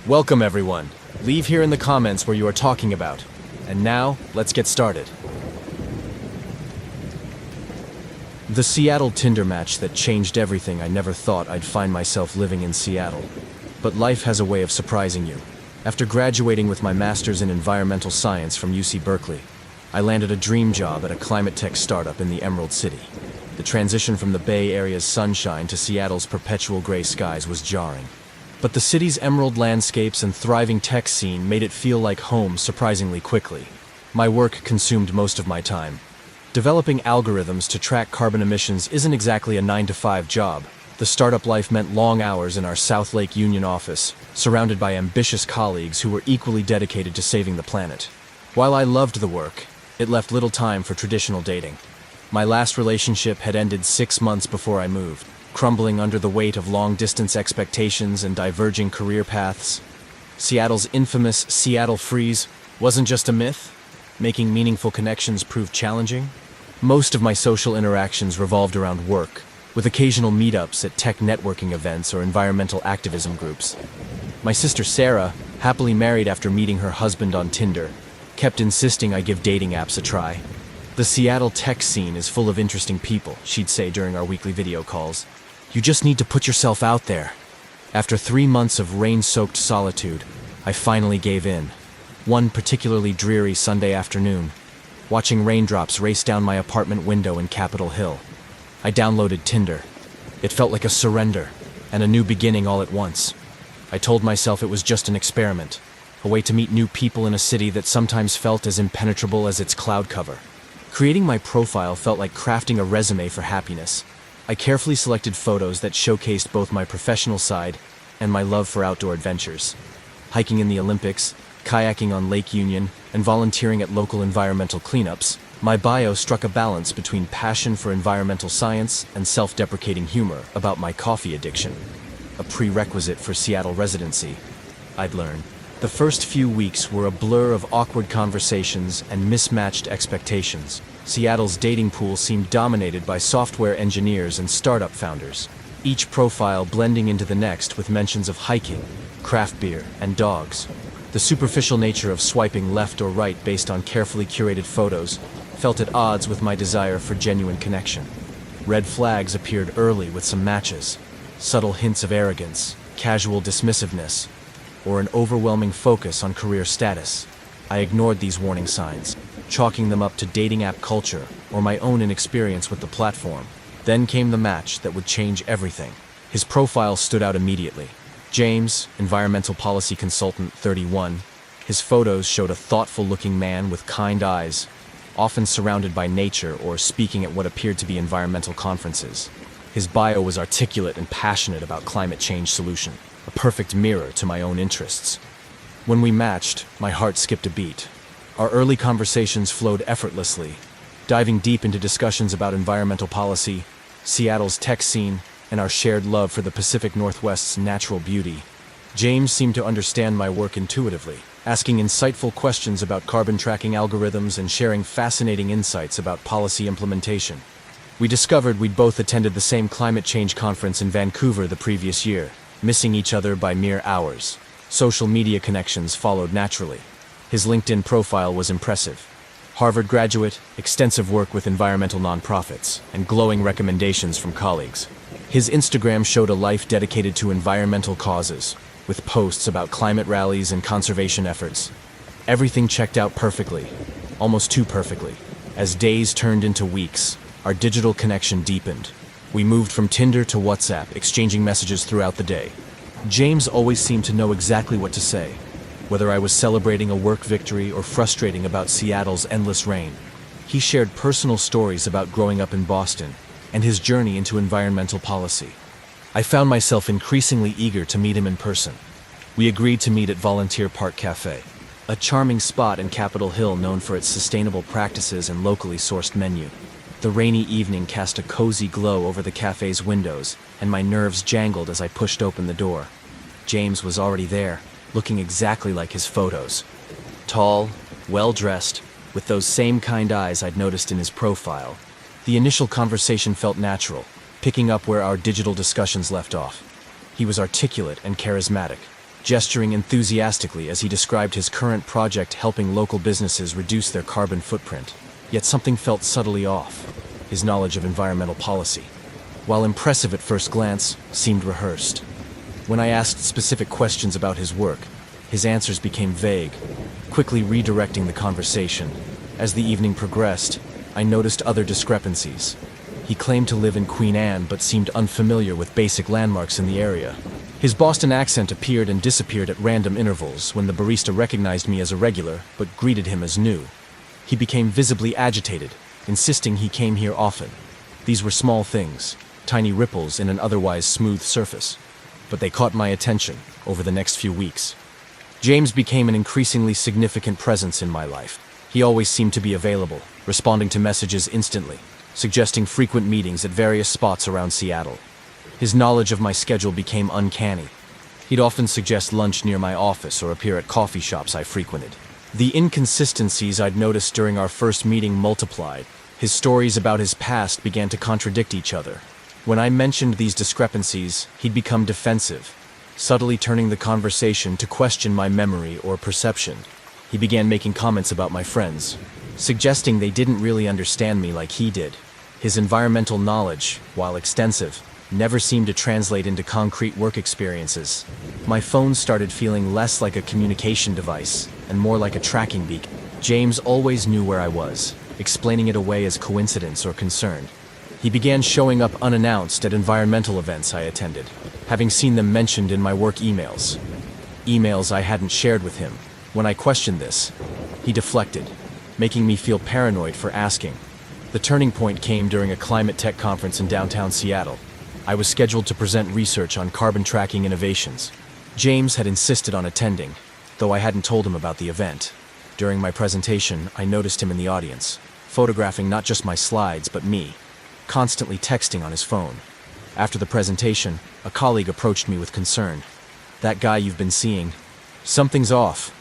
Welcome everyone. Leave here in the comments where you are talking about. And now, let's get started. The Seattle Tinder match that changed everything. I never thought I'd find myself living in Seattle. But life has a way of surprising you. After graduating with my master's in environmental science from UC Berkeley, I landed a dream job at a climate tech startup in the Emerald City. The transition from the Bay Area's sunshine to Seattle's perpetual gray skies was jarring. But the city's emerald landscapes and thriving tech scene made it feel like home surprisingly quickly. My work consumed most of my time. Developing algorithms to track carbon emissions isn't exactly a 9-to-5 job. The startup life meant long hours in our South Lake Union office, surrounded by ambitious colleagues who were equally dedicated to saving the planet. While I loved the work, it left little time for traditional dating. My last relationship had ended 6 months before I moved, crumbling under the weight of long-distance expectations and diverging career paths. Seattle's infamous Seattle freeze wasn't just a myth. Making meaningful connections proved challenging. Most of my social interactions revolved around work, with occasional meetups at tech networking events or environmental activism groups. My sister Sarah, happily married after meeting her husband on Tinder, kept insisting I give dating apps a try. The Seattle tech scene is full of interesting people, she'd say during our weekly video calls. You just need to put yourself out there. After 3 months of rain-soaked solitude, I finally gave in. One particularly dreary Sunday afternoon, watching raindrops race down my apartment window in Capitol Hill, I downloaded Tinder. It felt like a surrender, and a new beginning all at once. I told myself it was just an experiment, a way to meet new people in a city that sometimes felt as impenetrable as its cloud cover. Creating my profile felt like crafting a resume for happiness. I carefully selected photos that showcased both my professional side and my love for outdoor adventures. Hiking in the Olympics, kayaking on Lake Union, and volunteering at local environmental cleanups, my bio struck a balance between passion for environmental science and self-deprecating humor about my coffee addiction, a prerequisite for Seattle residency, I'd learned. The first few weeks were a blur of awkward conversations and mismatched expectations. Seattle's dating pool seemed dominated by software engineers and startup founders, each profile blending into the next with mentions of hiking, craft beer, and dogs. The superficial nature of swiping left or right based on carefully curated photos felt at odds with my desire for genuine connection. Red flags appeared early with some matches, subtle hints of arrogance, casual dismissiveness, or an overwhelming focus on career status. I ignored these warning signs, chalking them up to dating app culture or my own inexperience with the platform. Then came the match that would change everything. His profile stood out immediately. James, environmental policy consultant, 31. His photos showed a thoughtful-looking man with kind eyes, often surrounded by nature or speaking at what appeared to be environmental conferences. His bio was articulate and passionate about climate change solution, a perfect mirror to my own interests. When we matched, my heart skipped a beat. Our early conversations flowed effortlessly, diving deep into discussions about environmental policy, Seattle's tech scene, and our shared love for the Pacific Northwest's natural beauty. James seemed to understand my work intuitively, asking insightful questions about carbon tracking algorithms and sharing fascinating insights about policy implementation. We discovered we'd both attended the same climate change conference in Vancouver the previous year, missing each other by mere hours. Social media connections followed naturally. His LinkedIn profile was impressive. Harvard graduate, extensive work with environmental nonprofits, and glowing recommendations from colleagues. His Instagram showed a life dedicated to environmental causes, with posts about climate rallies and conservation efforts. Everything checked out perfectly, almost too perfectly. As days turned into weeks, our digital connection deepened. We moved from Tinder to WhatsApp, exchanging messages throughout the day. James always seemed to know exactly what to say, whether I was celebrating a work victory or frustrating about Seattle's endless rain. He shared personal stories about growing up in Boston and his journey into environmental policy. I found myself increasingly eager to meet him in person. We agreed to meet at Volunteer Park Cafe, a charming spot in Capitol Hill known for its sustainable practices and locally sourced menu. The rainy evening cast a cozy glow over the cafe's windows, and my nerves jangled as I pushed open the door. James was already there, looking exactly like his photos. Tall, well-dressed, with those same kind eyes I'd noticed in his profile. The initial conversation felt natural, picking up where our digital discussions left off. He was articulate and charismatic, gesturing enthusiastically as he described his current project helping local businesses reduce their carbon footprint. Yet something felt subtly off: his knowledge of environmental policy, while impressive at first glance, seemed rehearsed. When I asked specific questions about his work, his answers became vague, quickly redirecting the conversation. As the evening progressed, I noticed other discrepancies. He claimed to live in Queen Anne but seemed unfamiliar with basic landmarks in the area. His Boston accent appeared and disappeared at random intervals when the barista recognized me as a regular but greeted him as new. He became visibly agitated, insisting he came here often. These were small things, tiny ripples in an otherwise smooth surface, but they caught my attention over the next few weeks. James became an increasingly significant presence in my life. He always seemed to be available, responding to messages instantly, suggesting frequent meetings at various spots around Seattle. His knowledge of my schedule became uncanny. He'd often suggest lunch near my office or appear at coffee shops I frequented. The inconsistencies I'd noticed during our first meeting multiplied. His stories about his past began to contradict each other. When I mentioned these discrepancies, he'd become defensive, subtly turning the conversation to question my memory or perception. He began making comments about my friends, suggesting they didn't really understand me like he did. His environmental knowledge, while extensive, never seemed to translate into concrete work experiences. My phone started feeling less like a communication device and more like a tracking beacon. James always knew where I was, explaining it away as coincidence or concern. He began showing up unannounced at environmental events I attended, having seen them mentioned in my work emails. Emails I hadn't shared with him. When I questioned this, he deflected, making me feel paranoid for asking. The turning point came during a climate tech conference in downtown Seattle. I was scheduled to present research on carbon tracking innovations. James had insisted on attending, though I hadn't told him about the event. During my presentation, I noticed him in the audience, photographing not just my slides but me, constantly texting on his phone. After the presentation, a colleague approached me with concern. "That guy you've been seeing, something's off."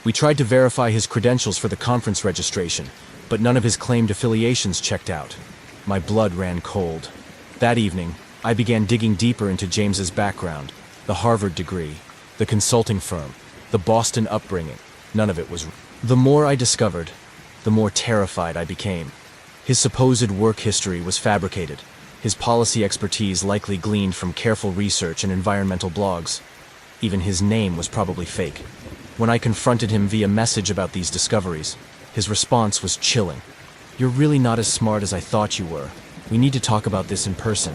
We tried to verify his credentials for the conference registration, but none of his claimed affiliations checked out. My blood ran cold. That evening, I began digging deeper into James's background, the Harvard degree, the consulting firm, the Boston upbringing. None of it was. The more I discovered, the more terrified I became. His supposed work history was fabricated. His policy expertise likely gleaned from careful research and environmental blogs. Even his name was probably fake. When I confronted him via message about these discoveries, his response was chilling. "You're really not as smart as I thought you were. We need to talk about this in person."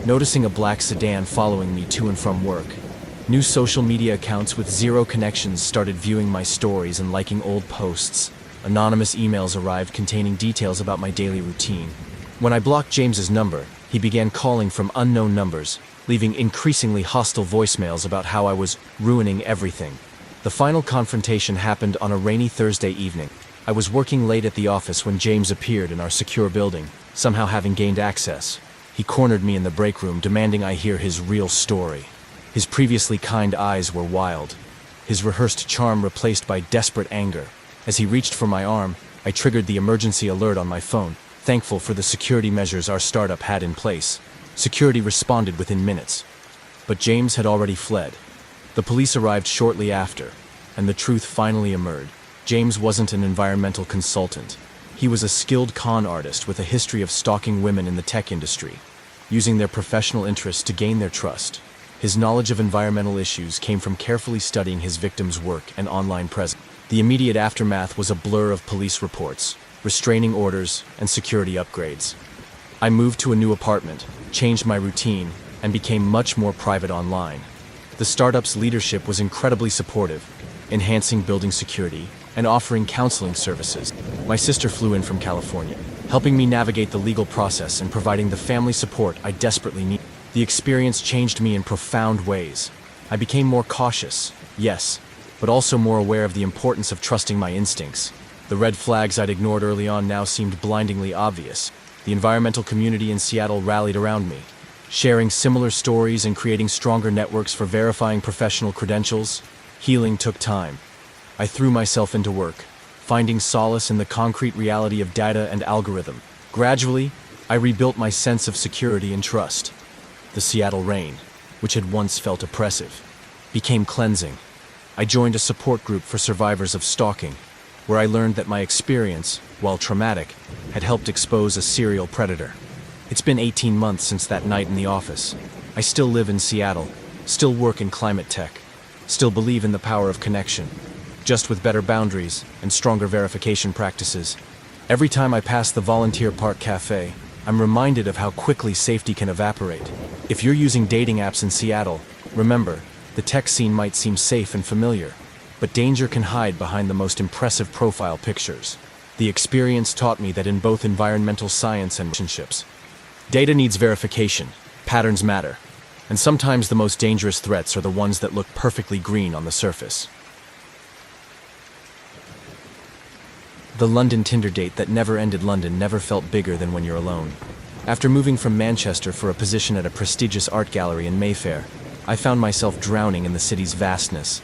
Noticing a black sedan following me to and from work, new social media accounts with zero connections started viewing my stories and liking old posts. Anonymous emails arrived containing details about my daily routine. When I blocked James's number, he began calling from unknown numbers, leaving increasingly hostile voicemails about how I was ruining everything. The final confrontation happened on a rainy Thursday evening. I was working late at the office when James appeared in our secure building, somehow having gained access. He cornered me in the break room, demanding I hear his real story. His previously kind eyes were wild, his rehearsed charm replaced by desperate anger. As he reached for my arm, I triggered the emergency alert on my phone, thankful for the security measures our startup had in place. Security responded within minutes. But James had already fled. The police arrived shortly after, and the truth finally emerged. James wasn't an environmental consultant. He was a skilled con artist with a history of stalking women in the tech industry, using their professional interests to gain their trust. His knowledge of environmental issues came from carefully studying his victims' work and online presence. The immediate aftermath was a blur of police reports, restraining orders, and security upgrades. I moved to a new apartment, changed my routine, and became much more private online. The startup's leadership was incredibly supportive, enhancing building security and offering counseling services. My sister flew in from California, helping me navigate the legal process and providing the family support I desperately needed. The experience changed me in profound ways. I became more cautious, yes, but also more aware of the importance of trusting my instincts. The red flags I'd ignored early on now seemed blindingly obvious. The environmental community in Seattle rallied around me, sharing similar stories and creating stronger networks for verifying professional credentials. Healing took time. I threw myself into work, finding solace in the concrete reality of data and algorithm. Gradually, I rebuilt my sense of security and trust. The Seattle rain, which had once felt oppressive, became cleansing. I joined a support group for survivors of stalking, where I learned that my experience, while traumatic, had helped expose a serial predator. It's been 18 months since that night in the office. I still live in Seattle, still work in climate tech, still believe in the power of connection, just with better boundaries and stronger verification practices. Every time I pass the Volunteer Park Cafe, I'm reminded of how quickly safety can evaporate. If you're using dating apps in Seattle, remember, the tech scene might seem safe and familiar, but danger can hide behind the most impressive profile pictures. The experience taught me that in both environmental science and relationships, data needs verification, patterns matter, and sometimes the most dangerous threats are the ones that look perfectly green on the surface. The London Tinder date that never ended. London never felt bigger than when you're alone. After moving from Manchester for a position at a prestigious art gallery in Mayfair, I found myself drowning in the city's vastness.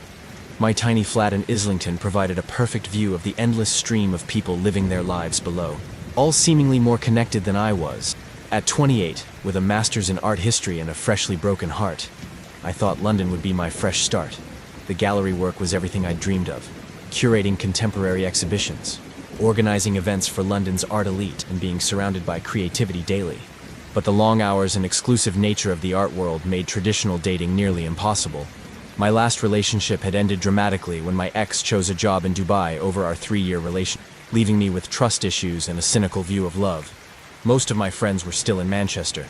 My tiny flat in Islington provided a perfect view of the endless stream of people living their lives below, all seemingly more connected than I was. At 28, with a master's in art history and a freshly broken heart, I thought London would be my fresh start. The gallery work was everything I'd dreamed of, curating contemporary exhibitions, organizing events for London's art elite, and being surrounded by creativity daily. But the long hours and exclusive nature of the art world made traditional dating nearly impossible. My last relationship had ended dramatically when my ex chose a job in Dubai over our 3-year relation, leaving me with trust issues and a cynical view of love. Most of my friends were still in Manchester,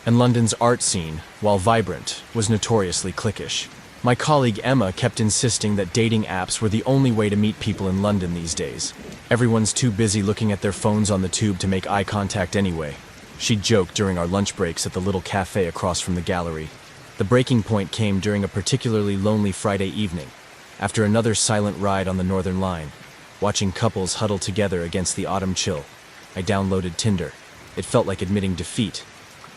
and London's art scene, while vibrant, was notoriously cliquish. My colleague Emma kept insisting that dating apps were the only way to meet people in London these days. Everyone's too busy looking at their phones on the tube to make eye contact anyway. She'd joke during our lunch breaks at the little cafe across from the gallery. The breaking point came during a particularly lonely Friday evening, after another silent ride on the Northern Line. Watching couples huddle together against the autumn chill, I downloaded Tinder. It felt like admitting defeat,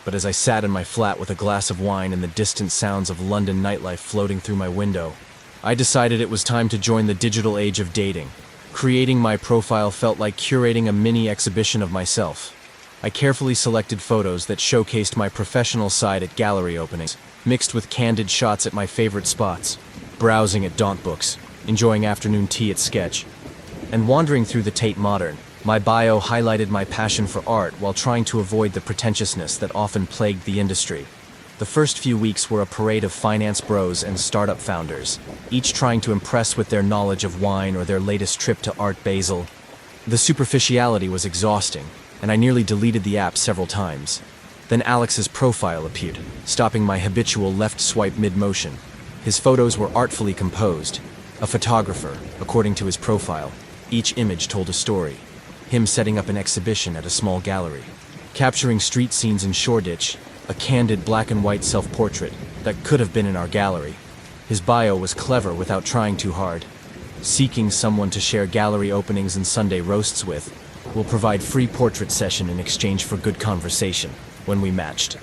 but as I sat in my flat with a glass of wine and the distant sounds of London nightlife floating through my window, I decided it was time to join the digital age of dating. Creating my profile felt like curating a mini exhibition of myself. I carefully selected photos that showcased my professional side at gallery openings, mixed with candid shots at my favorite spots, browsing at Daunt Books, enjoying afternoon tea at Sketch, and wandering through the Tate Modern. My bio highlighted my passion for art while trying to avoid the pretentiousness that often plagued the industry. The first few weeks were a parade of finance bros and startup founders, each trying to impress with their knowledge of wine or their latest trip to Art Basel. The superficiality was exhausting, and I nearly deleted the app several times. Then Alex's profile appeared, stopping my habitual left swipe mid-motion. His photos were artfully composed. A photographer, according to his profile. Each image told a story. Him setting up an exhibition at a small gallery, capturing street scenes in Shoreditch, a candid black and white self-portrait that could have been in our gallery. His bio was clever without trying too hard. Seeking someone to share gallery openings and Sunday roasts with, will provide free portrait session in exchange for good conversation. When we matched,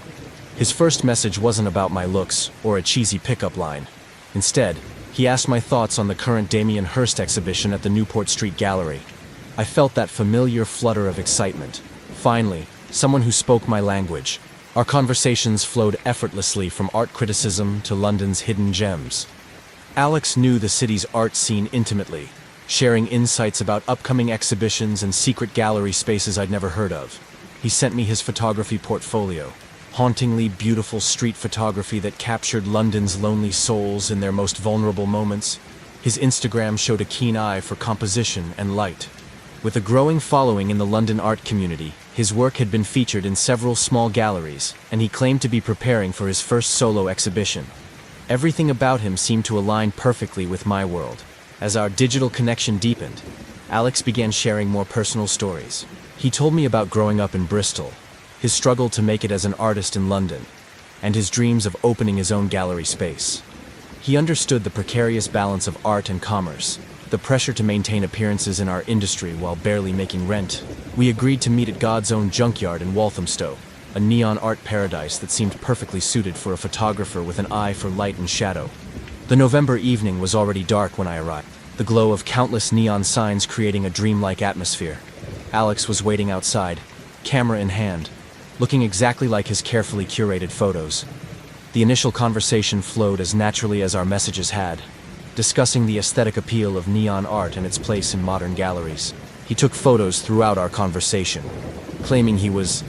his first message wasn't about my looks or a cheesy pickup line. Instead, he asked my thoughts on the current Damien Hirst exhibition at the Newport Street Gallery. I felt that familiar flutter of excitement. Finally, someone who spoke my language. Our conversations flowed effortlessly from art criticism to London's hidden gems. Alex knew the city's art scene intimately, sharing insights about upcoming exhibitions and secret gallery spaces I'd never heard of. He sent me his photography portfolio, hauntingly beautiful street photography that captured London's lonely souls in their most vulnerable moments. His Instagram showed a keen eye for composition and light. With a growing following in the London art community, his work had been featured in several small galleries, and he claimed to be preparing for his first solo exhibition. Everything about him seemed to align perfectly with my world. As our digital connection deepened, Alex began sharing more personal stories. He told me about growing up in Bristol, his struggle to make it as an artist in London, and his dreams of opening his own gallery space. He understood the precarious balance of art and commerce, the pressure to maintain appearances in our industry while barely making rent. We agreed to meet at God's Own Junkyard in Walthamstow, a neon art paradise that seemed perfectly suited for a photographer with an eye for light and shadow. The November evening was already dark when I arrived, the glow of countless neon signs creating a dreamlike atmosphere. Alex was waiting outside, camera in hand, looking exactly like his carefully curated photos. The initial conversation flowed as naturally as our messages had, discussing the aesthetic appeal of neon art and its place in modern galleries. He took photos throughout our conversation, claiming he was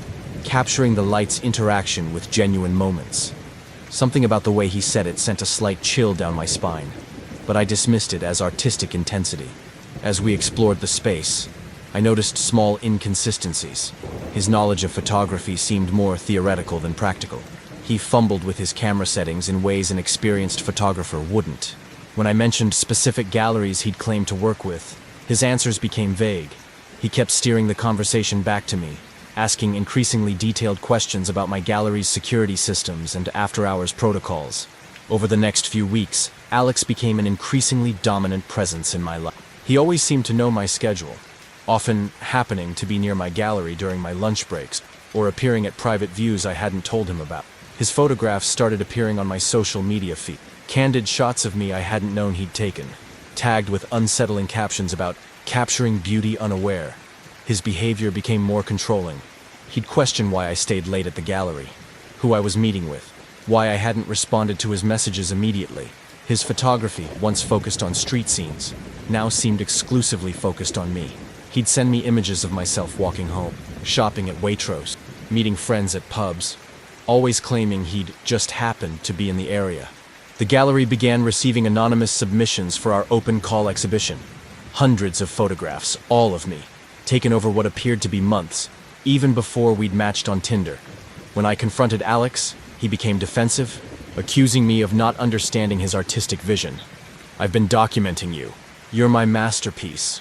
capturing the light's interaction with genuine moments. Something about the way he said it sent a slight chill down my spine, but I dismissed it as artistic intensity. As we explored the space, I noticed small inconsistencies. His knowledge of photography seemed more theoretical than practical. He fumbled with his camera settings in ways an experienced photographer wouldn't. When I mentioned specific galleries he'd claimed to work with, his answers became vague. He kept steering the conversation back to me, asking increasingly detailed questions about my gallery's security systems and after-hours protocols. Over the next few weeks, Alex became an increasingly dominant presence in my life. He always seemed to know my schedule, often happening to be near my gallery during my lunch breaks, or appearing at private views I hadn't told him about. His photographs started appearing on my social media feed, candid shots of me I hadn't known he'd taken, tagged with unsettling captions about capturing beauty unaware. His behavior became more controlling. He'd question why I stayed late at the gallery, who I was meeting with, why I hadn't responded to his messages immediately. His photography, once focused on street scenes, now seemed exclusively focused on me. He'd send me images of myself walking home, shopping at Waitrose, meeting friends at pubs, always claiming he'd just happened to be in the area. The gallery began receiving anonymous submissions for our open call exhibition. Hundreds of photographs, all of me, taken over what appeared to be months, even before we'd matched on Tinder. When I confronted Alex, he became defensive, accusing me of not understanding his artistic vision. "I've been documenting you. You're my masterpiece."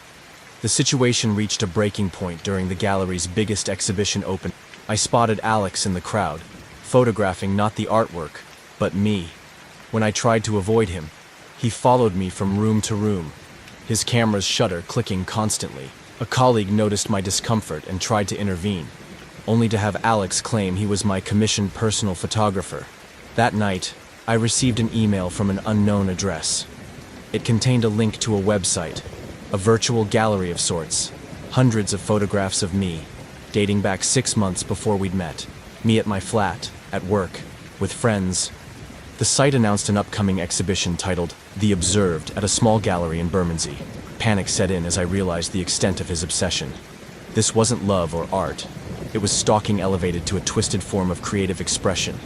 The situation reached a breaking point during the gallery's biggest exhibition open. I spotted Alex in the crowd, photographing not the artwork, but me. When I tried to avoid him, he followed me from room to room, his camera's shutter clicking constantly. A colleague noticed my discomfort and tried to intervene, only to have Alex claim he was my commissioned personal photographer. That night, I received an email from an unknown address. It contained a link to a website, a virtual gallery of sorts, hundreds of photographs of me, dating back 6 months before we'd met, me at my flat, at work, with friends. The site announced an upcoming exhibition titled The Observed at a small gallery in Bermondsey. Panic set in as I realized the extent of his obsession. This wasn't love or art. It was stalking elevated to a twisted form of creative expression.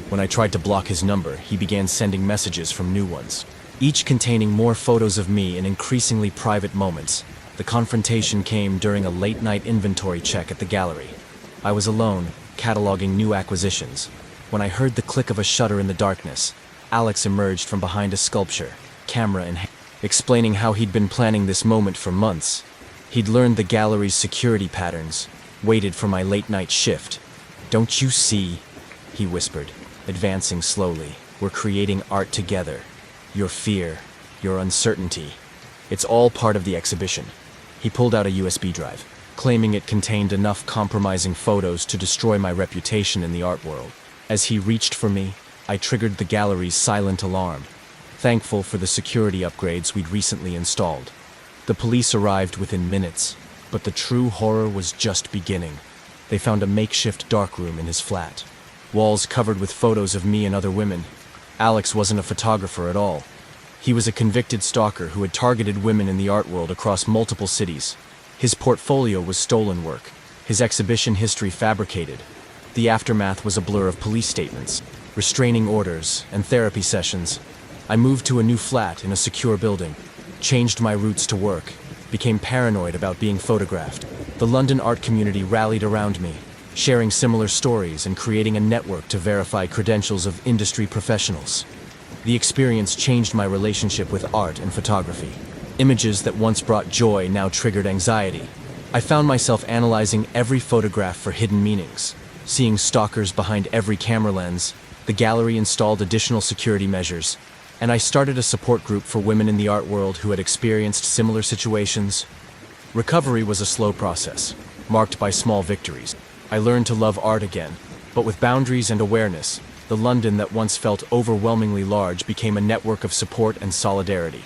When I tried to block his number, he began sending messages from new ones, each containing more photos of me in increasingly private moments. The confrontation came during a late-night inventory check at the gallery. I was alone, cataloging new acquisitions. When I heard the click of a shutter in the darkness, Alex emerged from behind a sculpture, camera in hand, explaining how he'd been planning this moment for months. He'd learned the gallery's security patterns, waited for my late-night shift. "Don't you see?" he whispered, advancing slowly. "We're creating art together. Your fear, your uncertainty. It's all part of the exhibition." He pulled out a USB drive, claiming it contained enough compromising photos to destroy my reputation in the art world. As he reached for me, I triggered the gallery's silent alarm, thankful for the security upgrades we'd recently installed. The police arrived within minutes, but the true horror was just beginning. They found a makeshift darkroom in his flat, walls covered with photos of me and other women. Alex wasn't a photographer at all. He was a convicted stalker who had targeted women in the art world across multiple cities. His portfolio was stolen work, his exhibition history fabricated. The aftermath was a blur of police statements, restraining orders, and therapy sessions. I moved to a new flat in a secure building, changed my routes to work, became paranoid about being photographed. The London art community rallied around me, sharing similar stories and creating a network to verify credentials of industry professionals. The experience changed my relationship with art and photography. Images that once brought joy now triggered anxiety. I found myself analyzing every photograph for hidden meanings, seeing stalkers behind every camera lens. The gallery installed additional security measures, and I started a support group for women in the art world who had experienced similar situations. Recovery was a slow process, marked by small victories. I learned to love art again, but with boundaries and awareness. The London that once felt overwhelmingly large became a network of support and solidarity.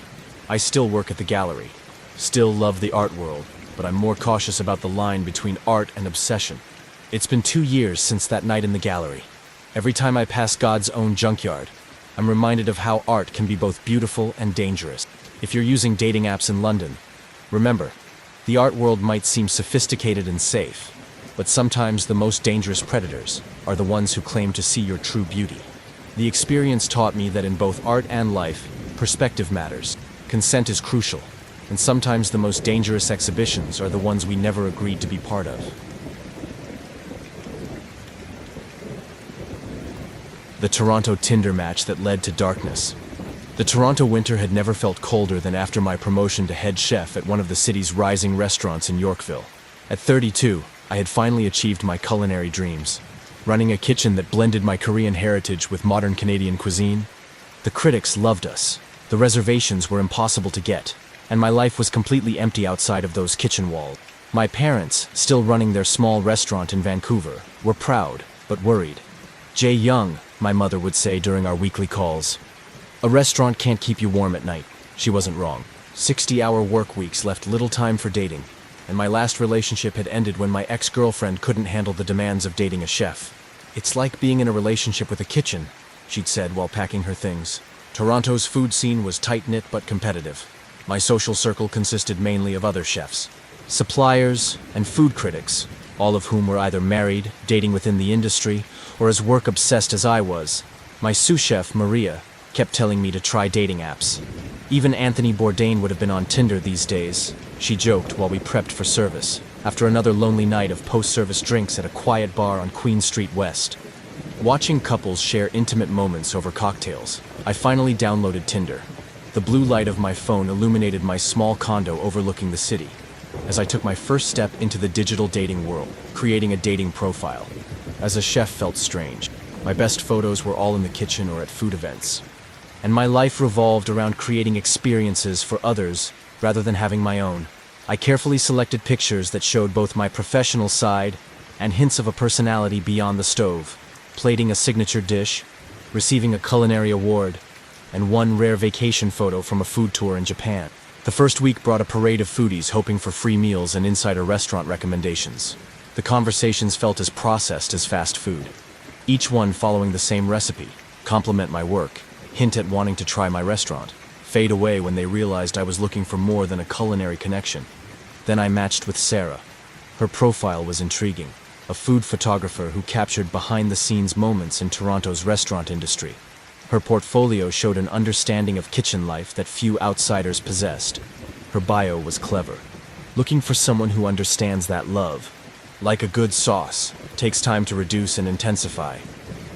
I still work at the gallery, still love the art world, but I'm more cautious about the line between art and obsession. It's been 2 years since that night in the gallery. Every time I pass God's own junkyard, I'm reminded of how art can be both beautiful and dangerous. If you're using dating apps in London, remember, the art world might seem sophisticated and safe, but sometimes the most dangerous predators are the ones who claim to see your true beauty. The experience taught me that in both art and life, perspective matters. Consent is crucial, and sometimes the most dangerous exhibitions are the ones we never agreed to be part of. The Toronto Tinder match that led to darkness. The Toronto winter had never felt colder than after my promotion to head chef at one of the city's rising restaurants in Yorkville. At 32, I had finally achieved my culinary dreams, running a kitchen that blended my Korean heritage with modern Canadian cuisine. The critics loved us. The reservations were impossible to get, and my life was completely empty outside of those kitchen walls. My parents, still running their small restaurant in Vancouver, were proud, but worried. "Jay Young," my mother would say during our weekly calls. "A restaurant can't keep you warm at night." She wasn't wrong. 60-hour work weeks left little time for dating, and my last relationship had ended when my ex-girlfriend couldn't handle the demands of dating a chef. "It's like being in a relationship with a kitchen," she'd said while packing her things. Toronto's food scene was tight-knit but competitive. My social circle consisted mainly of other chefs, suppliers, and food critics, all of whom were either married, dating within the industry, or as work-obsessed as I was. My sous chef, Maria, kept telling me to try dating apps. Even Anthony Bourdain would have been on Tinder these days, she joked while we prepped for service, after another lonely night of post-service drinks at a quiet bar on Queen Street West. Watching couples share intimate moments over cocktails, I finally downloaded Tinder. The blue light of my phone illuminated my small condo overlooking the city, as I took my first step into the digital dating world, creating a dating profile. As a chef felt strange. My best photos were all in the kitchen or at food events, and my life revolved around creating experiences for others rather than having my own. I carefully selected pictures that showed both my professional side and hints of a personality beyond the stove, plating a signature dish, receiving a culinary award, and one rare vacation photo from a food tour in Japan. The first week brought a parade of foodies hoping for free meals and insider restaurant recommendations. The conversations felt as processed as fast food, each one following the same recipe: compliment my work, hint at wanting to try my restaurant, fade away when they realized I was looking for more than a culinary connection. Then I matched with Sarah. Her profile was intriguing, a food photographer who captured behind-the-scenes moments in Toronto's restaurant industry. Her portfolio showed an understanding of kitchen life that few outsiders possessed. Her bio was clever, looking for someone who understands that love, like a good sauce, takes time to reduce and intensify.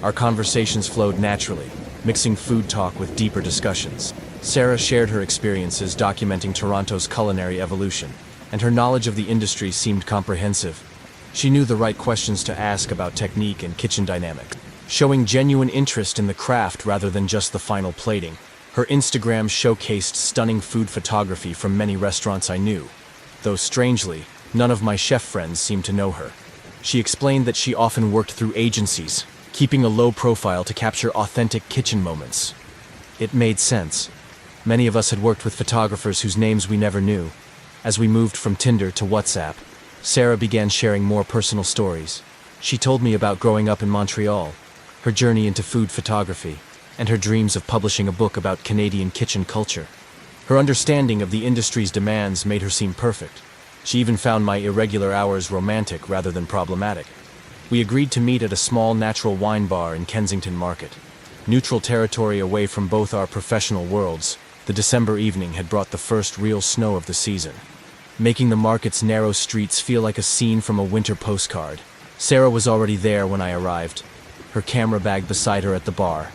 Our conversations flowed naturally, mixing food talk with deeper discussions. Sarah shared her experiences documenting Toronto's culinary evolution, and her knowledge of the industry seemed comprehensive. She knew the right questions to ask about technique and kitchen dynamics, showing genuine interest in the craft rather than just the final plating. Her Instagram showcased stunning food photography from many restaurants I knew, though strangely, none of my chef friends seemed to know her. She explained that she often worked through agencies, keeping a low profile to capture authentic kitchen moments. It made sense. Many of us had worked with photographers whose names we never knew. As we moved from Tinder to WhatsApp, Sarah began sharing more personal stories. She told me about growing up in Montreal, her journey into food photography, and her dreams of publishing a book about Canadian kitchen culture. Her understanding of the industry's demands made her seem perfect. She even found my irregular hours romantic rather than problematic. We agreed to meet at a small natural wine bar in Kensington Market. Neutral territory away from both our professional worlds, the December evening had brought the first real snow of the season, making the market's narrow streets feel like a scene from a winter postcard. Sarah was already there when I arrived, her camera bag beside her at the bar.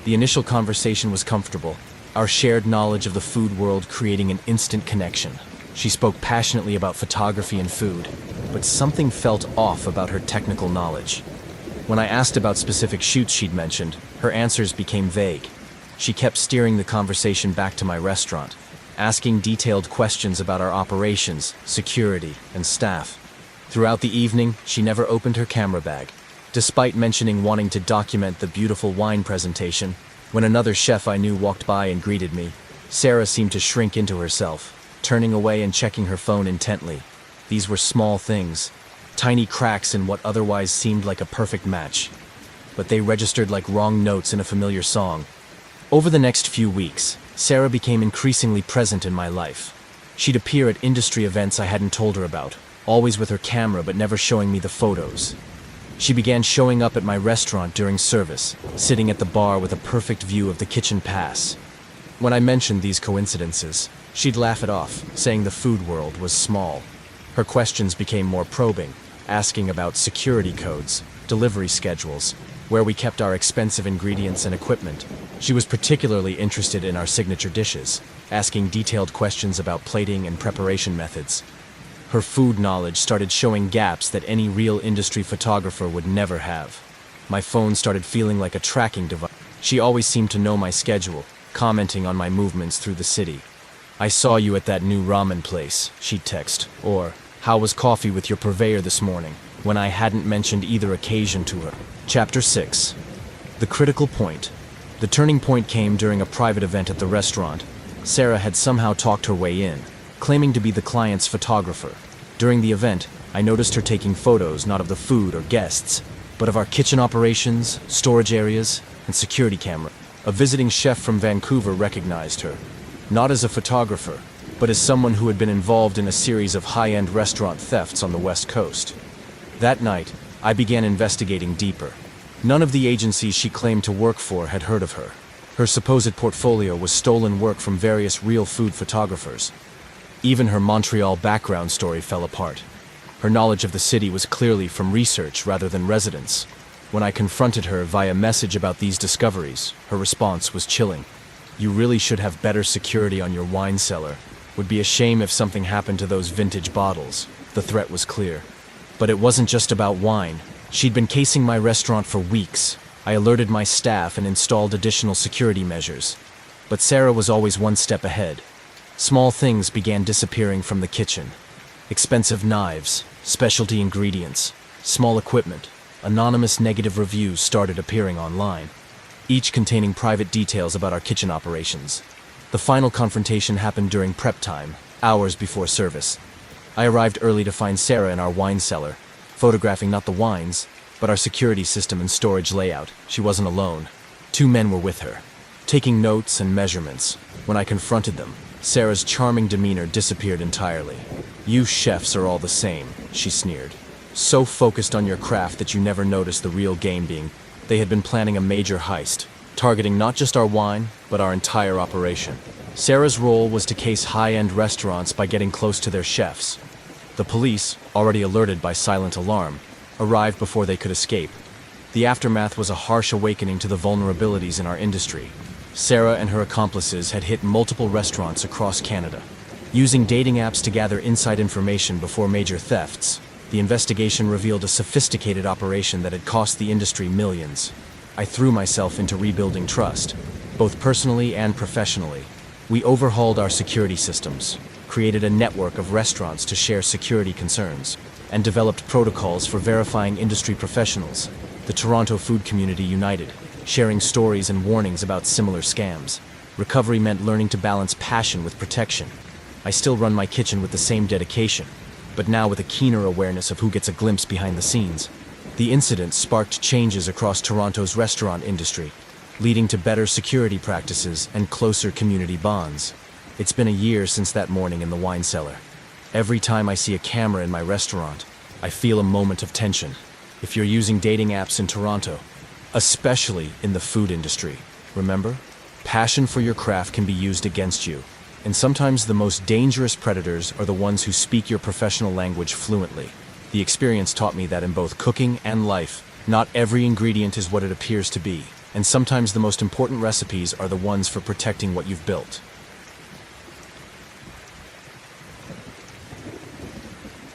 The initial conversation was comfortable, our shared knowledge of the food world creating an instant connection. She spoke passionately about photography and food, but something felt off about her technical knowledge. When I asked about specific shoots she'd mentioned, her answers became vague. She kept steering the conversation back to my restaurant, asking detailed questions about our operations, security, and staff. Throughout the evening, she never opened her camera bag, despite mentioning wanting to document the beautiful wine presentation. When another chef I knew walked by and greeted me, Sarah seemed to shrink into herself, turning away and checking her phone intently. These were small things, tiny cracks in what otherwise seemed like a perfect match. but they registered like wrong notes in a familiar song. Over the next few weeks, Sarah became increasingly present in my life. She'd appear at industry events I hadn't told her about, always with her camera but never showing me the photos. She began showing up at my restaurant during service, sitting at the bar with a perfect view of the kitchen pass. When I mentioned these coincidences, she'd laugh it off, saying the food world was small. Her questions became more probing, asking about security codes, delivery schedules, where we kept our expensive ingredients and equipment. She was particularly interested in our signature dishes, asking detailed questions about plating and preparation methods. Her food knowledge started showing gaps that any real industry photographer would never have. My phone started feeling like a tracking device. She always seemed to know my schedule, commenting on my movements through the city. "I saw you at that new ramen place," she'd text, or "How was coffee with your purveyor this morning?" when I hadn't mentioned either occasion to her. Chapter 6. The critical point. The turning point came during a private event at the restaurant. Sarah had somehow talked her way in, claiming to be the client's photographer. During the event, I noticed her taking photos not of the food or guests, but of our kitchen operations, storage areas, and security camera. A visiting chef from Vancouver recognized her, not as a photographer, but as someone who had been involved in a series of high-end restaurant thefts on the West Coast. That night, I began investigating deeper. None of the agencies she claimed to work for had heard of her. Her supposed portfolio was stolen work from various real food photographers. Even her Montreal background story fell apart. Her knowledge of the city was clearly from research rather than residence. When I confronted her via message about these discoveries, her response was chilling. "You really should have better security on your wine cellar. Would be a shame if something happened to those vintage bottles." The threat was clear. But it wasn't just about wine. She'd been casing my restaurant for weeks. I alerted my staff and installed additional security measures. But Sarah was always one step ahead. Small things began disappearing from the kitchen. Expensive knives, specialty ingredients, small equipment, anonymous negative reviews started appearing online, each containing private details about our kitchen operations. The final confrontation happened during prep time, hours before service. I arrived early to find Sarah in our wine cellar, photographing not the wines, but our security system and storage layout. She wasn't alone. 2 men were with her, taking notes and measurements. When I confronted them, Sarah's charming demeanor disappeared entirely. "You chefs are all the same," she sneered. "So focused on your craft that you never noticed the real game being." They had been planning a major heist, targeting not just our wine, but our entire operation. Sarah's role was to case high-end restaurants by getting close to their chefs. The police, already alerted by silent alarm, arrived before they could escape. The aftermath was a harsh awakening to the vulnerabilities in our industry. Sarah and her accomplices had hit multiple restaurants across Canada. Using dating apps to gather inside information before major thefts, the investigation revealed a sophisticated operation that had cost the industry millions. I threw myself into rebuilding trust, both personally and professionally. We overhauled our security systems, created a network of restaurants to share security concerns, and developed protocols for verifying industry professionals. The Toronto food community united, sharing stories and warnings about similar scams. Recovery meant learning to balance passion with protection. I still run my kitchen with the same dedication, but now with a keener awareness of who gets a glimpse behind the scenes. The incident sparked changes across Toronto's restaurant industry, leading to better security practices and closer community bonds. It's been a year since that morning in the wine cellar. Every time I see a camera in my restaurant, I feel a moment of tension. If you're using dating apps in Toronto, especially in the food industry, remember, passion for your craft can be used against you. And sometimes the most dangerous predators are the ones who speak your professional language fluently. The experience taught me that in both cooking and life, not every ingredient is what it appears to be, and sometimes the most important recipes are the ones for protecting what you've built.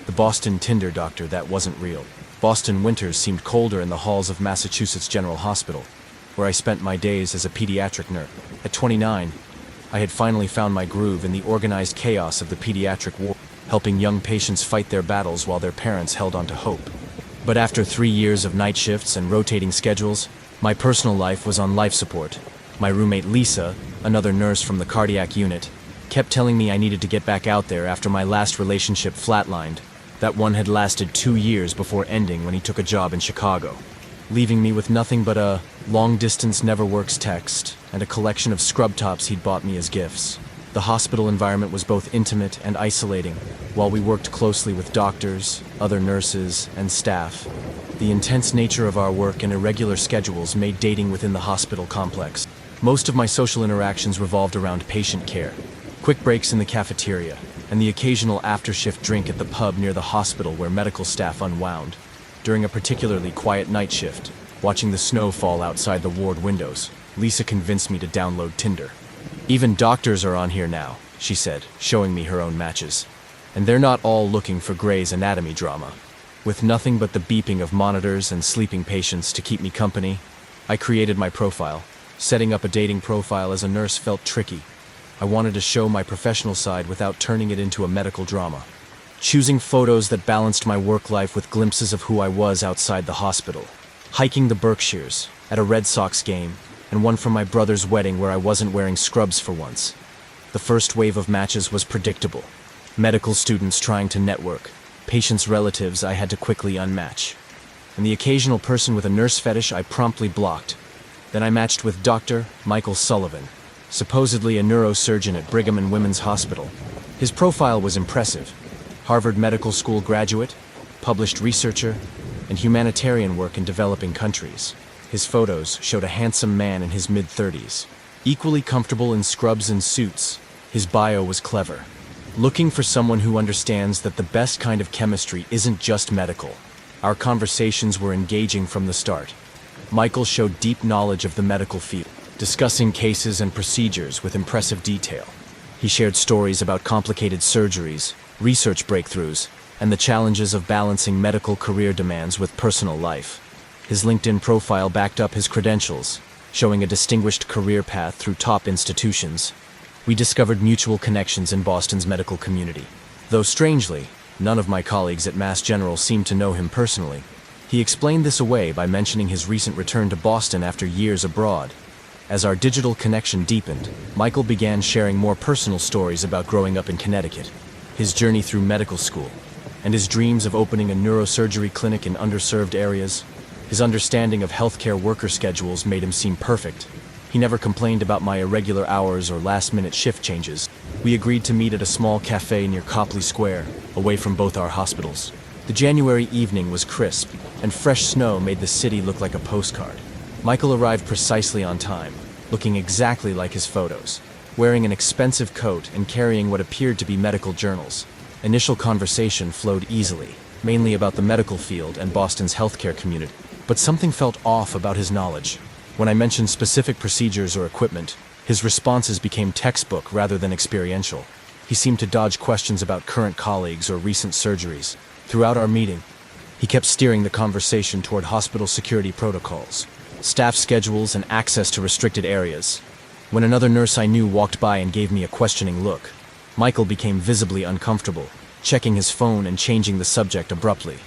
The Boston Tinder doctor, that wasn't real. Boston winters seemed colder in the halls of Massachusetts General Hospital, where I spent my days as a pediatric nurse. At 29, I had finally found my groove in the organized chaos of the pediatric ward, helping young patients fight their battles while their parents held on to hope. But after 3 years of night shifts and rotating schedules, my personal life was on life support. My roommate Lisa, another nurse from the cardiac unit, kept telling me I needed to get back out there after my last relationship flatlined. That one had lasted 2 years before ending when he took a job in Chicago. leaving me with nothing but a long-distance never-works text and a collection of scrub tops he'd bought me as gifts. The hospital environment was both intimate and isolating, while we worked closely with doctors, other nurses, and staff. The intense nature of our work and irregular schedules made dating within the hospital complex. Most of my social interactions revolved around patient care, quick breaks in the cafeteria, and the occasional after-shift drink at the pub near the hospital where medical staff unwound. During a particularly quiet night shift, watching the snow fall outside the ward windows, Lisa convinced me to download Tinder. "Even doctors are on here now," she said, showing me her own matches. "And they're not all looking for Grey's Anatomy drama." With nothing but the beeping of monitors and sleeping patients to keep me company, I created my profile. Setting up a dating profile as a nurse felt tricky. I wanted to show my professional side without turning it into a medical drama. Choosing photos that balanced my work life with glimpses of who I was outside the hospital. Hiking the Berkshires, at a Red Sox game, and one from my brother's wedding where I wasn't wearing scrubs for once. The first wave of matches was predictable. Medical students trying to network, patients' relatives I had to quickly unmatch. And the occasional person with a nurse fetish I promptly blocked. Then I matched with Dr. Michael Sullivan, supposedly a neurosurgeon at Brigham and Women's Hospital. His profile was impressive. Harvard Medical School graduate, published researcher, and humanitarian work in developing countries. His photos showed a handsome man in his mid-30s, equally comfortable in scrubs and suits. His bio was clever. Looking for someone who understands that the best kind of chemistry isn't just medical. Our conversations were engaging from the start. Michael showed deep knowledge of the medical field, discussing cases and procedures with impressive detail. He shared stories about complicated surgeries, research breakthroughs, and the challenges of balancing medical career demands with personal life. His LinkedIn profile backed up his credentials, showing a distinguished career path through top institutions. We discovered mutual connections in Boston's medical community. Though strangely, none of my colleagues at Mass General seemed to know him personally. He explained this away by mentioning his recent return to Boston after years abroad. As our digital connection deepened, Michael began sharing more personal stories about growing up in Connecticut, his journey through medical school, and his dreams of opening a neurosurgery clinic in underserved areas. His understanding of healthcare worker schedules made him seem perfect. He never complained about my irregular hours or last-minute shift changes. We agreed to meet at a small cafe near Copley Square, away from both our hospitals. The January evening was crisp, and fresh snow made the city look like a postcard. Michael arrived precisely on time, looking exactly like his photos, wearing an expensive coat and carrying what appeared to be medical journals. Initial conversation flowed easily, mainly about the medical field and Boston's healthcare community. But something felt off about his knowledge. When I mentioned specific procedures or equipment, his responses became textbook rather than experiential. He seemed to dodge questions about current colleagues or recent surgeries. Throughout our meeting, he kept steering the conversation toward hospital security protocols, staff schedules, and access to restricted areas. When another nurse I knew walked by and gave me a questioning look, Michael became visibly uncomfortable, checking his phone and changing the subject abruptly.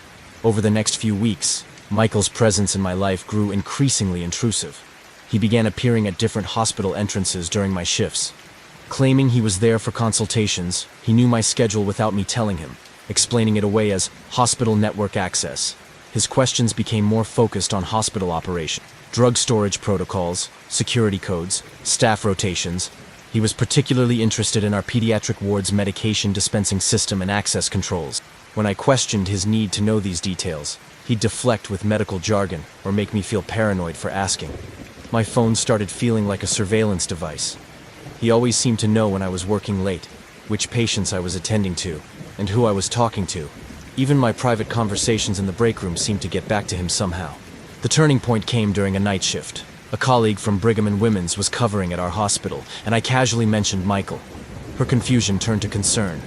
Over the next few weeks, Michael's presence in my life grew increasingly intrusive. He began appearing at different hospital entrances during my shifts. Claiming he was there for consultations, he knew my schedule without me telling him, explaining it away as hospital network access. His questions became more focused on hospital operation, drug storage protocols, security codes, staff rotations. He was particularly interested in our pediatric ward's medication dispensing system and access controls. When I questioned his need to know these details, he'd deflect with medical jargon or make me feel paranoid for asking. My phone started feeling like a surveillance device. He always seemed to know when I was working late, which patients I was attending to, and who I was talking to. Even my private conversations in the break room seemed to get back to him somehow. The turning point came during a night shift. A colleague from Brigham and Women's was covering at our hospital, and I casually mentioned Michael. Her confusion turned to concern.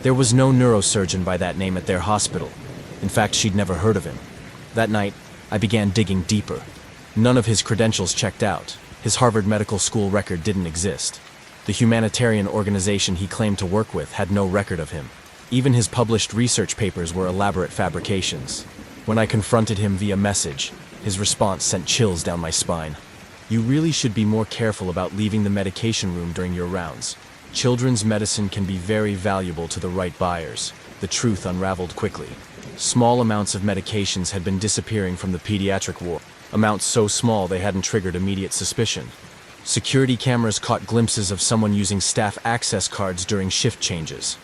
There was no neurosurgeon by that name at their hospital. In fact, she'd never heard of him. That night, I began digging deeper. None of his credentials checked out. His Harvard Medical School record didn't exist. The humanitarian organization he claimed to work with had no record of him. Even his published research papers were elaborate fabrications. When I confronted him via message, his response sent chills down my spine. "You really should be more careful about leaving the medication room during your rounds. Children's medicine can be very valuable to the right buyers." The truth unraveled quickly. Small amounts of medications had been disappearing from the pediatric ward. amounts so small they hadn't triggered immediate suspicion. Security cameras caught glimpses of someone using staff access cards during shift changes.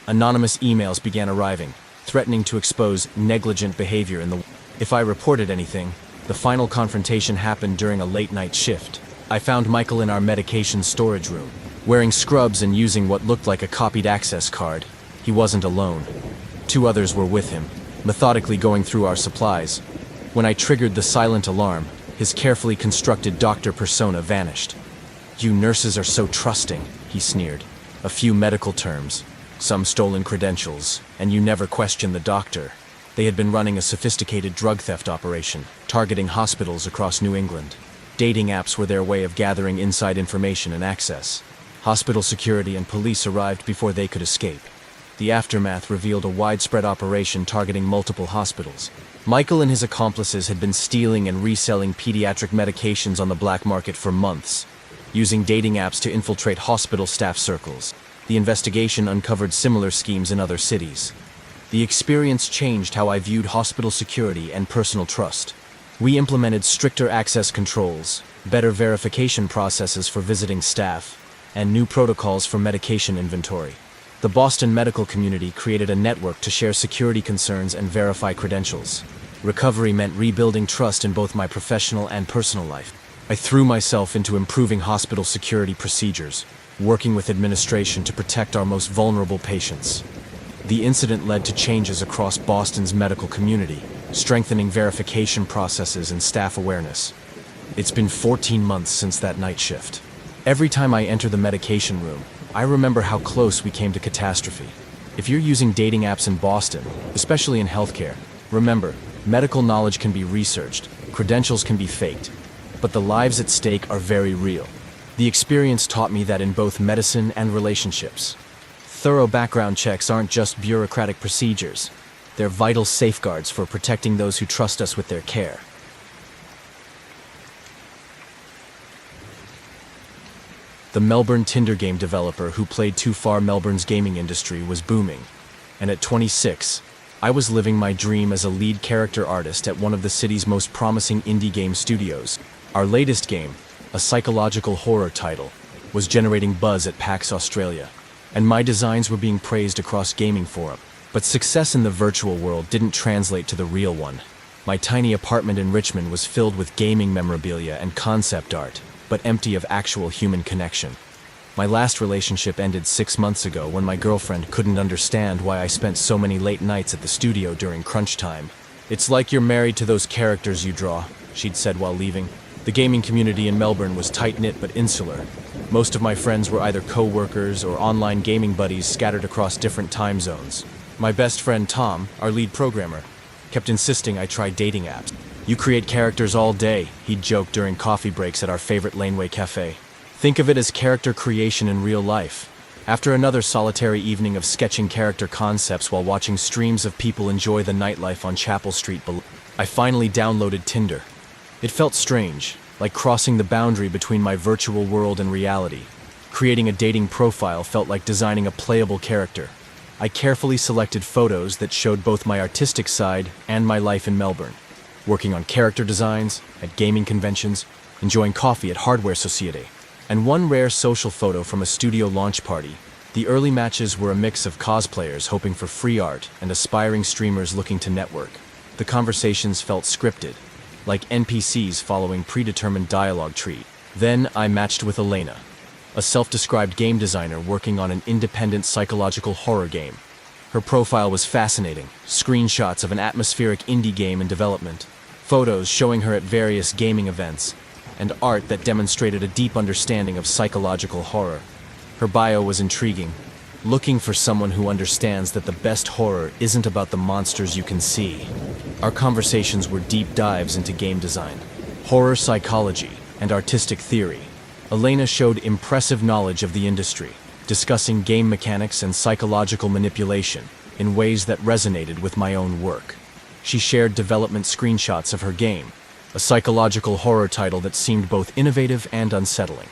Anonymous emails began arriving, threatening to expose negligent behavior in the... If I reported anything, the final confrontation happened during a late-night shift. I found Michael in our medication storage room, wearing scrubs and using what looked like a copied access card. He wasn't alone. 2 others were with him, methodically going through our supplies. When I triggered the silent alarm, his carefully constructed doctor persona vanished. "You nurses are so trusting," he sneered. "A few medical terms, some stolen credentials, and you never question the doctor." They had been running a sophisticated drug theft operation, targeting hospitals across New England. Dating apps were their way of gathering inside information and access. Hospital security and police arrived before they could escape. The aftermath revealed a widespread operation targeting multiple hospitals. Michael and his accomplices had been stealing and reselling pediatric medications on the black market for months, using dating apps to infiltrate hospital staff circles. The investigation uncovered similar schemes in other cities. The experience changed how I viewed hospital security and personal trust. We implemented stricter access controls, better verification processes for visiting staff, and new protocols for medication inventory. The Boston medical community created a network to share security concerns and verify credentials. Recovery meant rebuilding trust in both my professional and personal life. I threw myself into improving hospital security procedures, working with administration to protect our most vulnerable patients. The incident led to changes across Boston's medical community, strengthening verification processes and staff awareness. It's been 14 months since that night shift. Every time I enter the medication room, I remember how close we came to catastrophe. If you're using dating apps in Boston, especially in healthcare, remember, medical knowledge can be researched, credentials can be faked, but the lives at stake are very real. The experience taught me that in both medicine and relationships, thorough background checks aren't just bureaucratic procedures. They're vital safeguards for protecting those who trust us with their care. The Melbourne Tinder game developer who played too far Melbourne's gaming industry was booming, and at 26, I was living my dream as a lead character artist at one of the city's most promising indie game studios. Our latest game, a psychological horror title, was generating buzz at PAX Australia, and my designs were being praised across gaming forums. But success in the virtual world didn't translate to the real one. My tiny apartment in Richmond was filled with gaming memorabilia and concept art, but empty of actual human connection. My last relationship ended 6 months ago when my girlfriend couldn't understand why I spent so many late nights at the studio during crunch time. "It's like you're married to those characters you draw," she'd said while leaving. The gaming community in Melbourne was tight-knit but insular. Most of my friends were either co-workers or online gaming buddies scattered across different time zones. My best friend Tom, our lead programmer, kept insisting I try dating apps. "You create characters all day," he'd joke during coffee breaks at our favorite Laneway Cafe. "Think of it as character creation in real life." After another solitary evening of sketching character concepts while watching streams of people enjoy the nightlife on Chapel Street below, I finally downloaded Tinder. It felt strange, like crossing the boundary between my virtual world and reality. Creating a dating profile felt like designing a playable character. I carefully selected photos that showed both my artistic side and my life in Melbourne, working on character designs, at gaming conventions, enjoying coffee at Hardware Societe, and one rare social photo from a studio launch party. The early matches were a mix of cosplayers hoping for free art and aspiring streamers looking to network. The conversations felt scripted, like NPCs following predetermined dialogue tree. Then I matched with Elena, a self-described game designer working on an independent psychological horror game. Her profile was fascinating, screenshots of an atmospheric indie game in development, photos showing her at various gaming events, and art that demonstrated a deep understanding of psychological horror. Her bio was intriguing, looking for someone who understands that the best horror isn't about the monsters you can see. Our conversations were deep dives into game design, horror psychology, and artistic theory. Elena showed impressive knowledge of the industry, discussing game mechanics and psychological manipulation in ways that resonated with my own work. She shared development screenshots of her game, a psychological horror title that seemed both innovative and unsettling.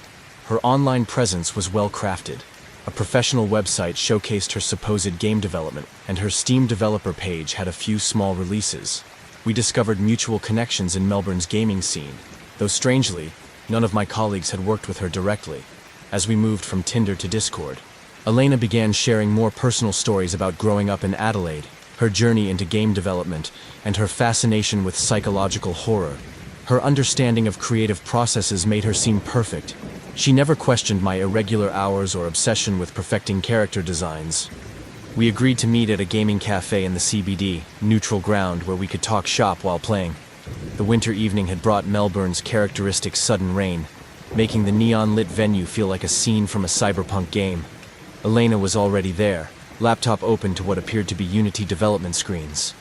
Her online presence was well crafted. A professional website showcased her supposed game development, and her Steam developer page had a few small releases. We discovered mutual connections in Melbourne's gaming scene, though strangely, none of my colleagues had worked with her directly. As we moved from Tinder to Discord, Elena began sharing more personal stories about growing up in Adelaide, her journey into game development, and her fascination with psychological horror. Her understanding of creative processes made her seem perfect. She never questioned my irregular hours or obsession with perfecting character designs. We agreed to meet at a gaming cafe in the CBD, neutral ground where we could talk shop while playing. The winter evening had brought Melbourne's characteristic sudden rain, making the neon-lit venue feel like a scene from a cyberpunk game. Elena was already there, laptop open to what appeared to be Unity development screens.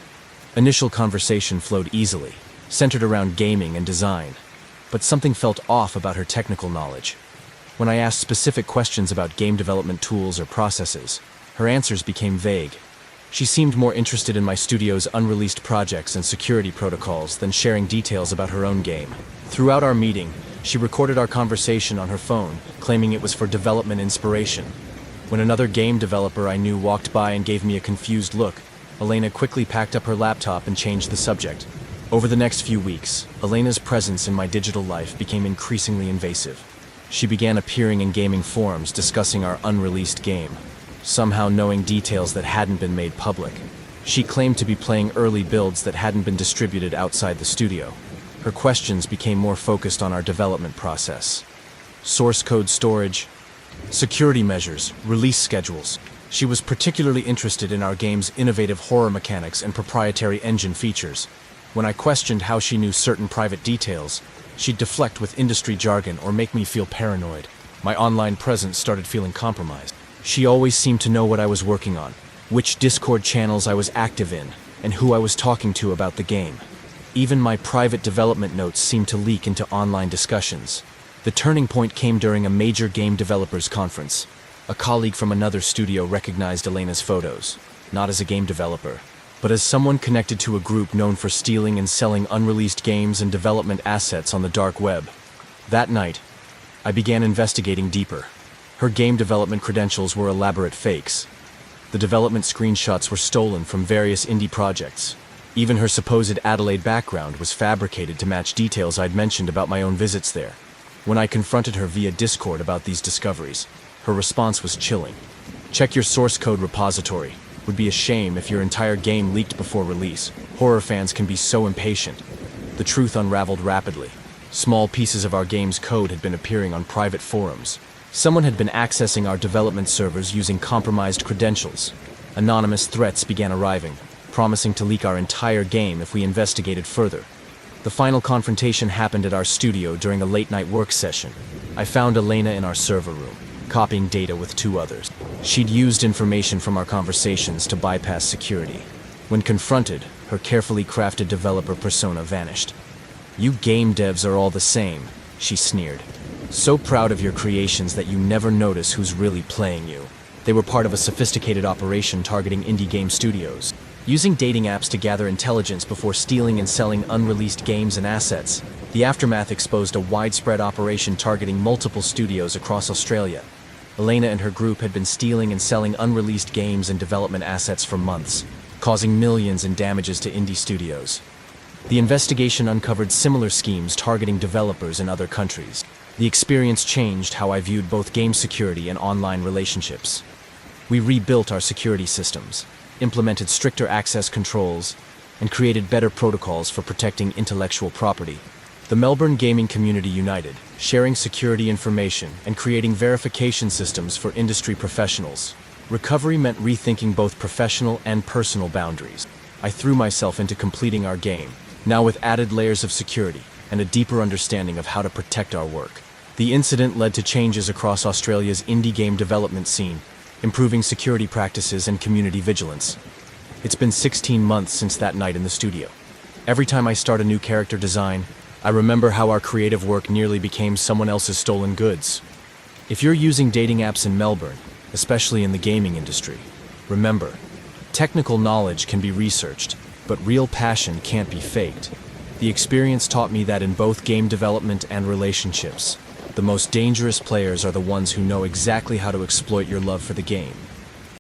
Initial conversation flowed easily, centered around gaming and design, but something felt off about her technical knowledge. When I asked specific questions about game development tools or processes, her answers became vague. She seemed more interested in my studio's unreleased projects and security protocols than sharing details about her own game. Throughout our meeting, she recorded our conversation on her phone, claiming it was for development inspiration. When another game developer I knew walked by and gave me a confused look, Elena quickly packed up her laptop and changed the subject. Over the next few weeks, Elena's presence in my digital life became increasingly invasive. She began appearing in gaming forums discussing our unreleased game, somehow knowing details that hadn't been made public. She claimed to be playing early builds that hadn't been distributed outside the studio. Her questions became more focused on our development process. Source code storage, security measures, release schedules. She was particularly interested in our game's innovative horror mechanics and proprietary engine features. When I questioned how she knew certain private details, she'd deflect with industry jargon or make me feel paranoid. My online presence started feeling compromised. She always seemed to know what I was working on, which Discord channels I was active in, and who I was talking to about the game. Even my private development notes seemed to leak into online discussions. The turning point came during a major game developers conference. A colleague from another studio recognized Elena's photos, not as a game developer, but as someone connected to a group known for stealing and selling unreleased games and development assets on the dark web. That night, I began investigating deeper. Her game development credentials were elaborate fakes. The development screenshots were stolen from various indie projects. Even her supposed Adelaide background was fabricated to match details I'd mentioned about my own visits there. When I confronted her via Discord about these discoveries, her response was chilling. "Check your source code repository. Would be a shame if your entire game leaked before release. Horror fans can be so impatient." The truth unraveled rapidly. Small pieces of our game's code had been appearing on private forums. Someone had been accessing our development servers using compromised credentials. Anonymous threats began arriving, promising to leak our entire game if we investigated further. The final confrontation happened at our studio during a late-night work session. I found Elena in our server room, copying data with two others. She'd used information from our conversations to bypass security. When confronted, her carefully crafted developer persona vanished. "You game devs are all the same," she sneered. "So proud of your creations that you never notice who's really playing you." They were part of a sophisticated operation targeting indie game studios, using dating apps to gather intelligence before stealing and selling unreleased games and assets. The aftermath exposed a widespread operation targeting multiple studios across Australia. Elena and her group had been stealing and selling unreleased games and development assets for months, causing millions in damages to indie studios. The investigation uncovered similar schemes targeting developers in other countries. The experience changed how I viewed both game security and online relationships. We rebuilt our security systems, implemented stricter access controls, and created better protocols for protecting intellectual property. The Melbourne gaming community united, sharing security information and creating verification systems for industry professionals. Recovery meant rethinking both professional and personal boundaries. I threw myself into completing our game, now with added layers of security and a deeper understanding of how to protect our work. The incident led to changes across Australia's indie game development scene, improving security practices and community vigilance. It's been 16 months since that night in the studio. Every time I start a new character design, I remember how our creative work nearly became someone else's stolen goods. If you're using dating apps in Melbourne, especially in the gaming industry, remember, technical knowledge can be researched, but real passion can't be faked. The experience taught me that in both game development and relationships, the most dangerous players are the ones who know exactly how to exploit your love for the game.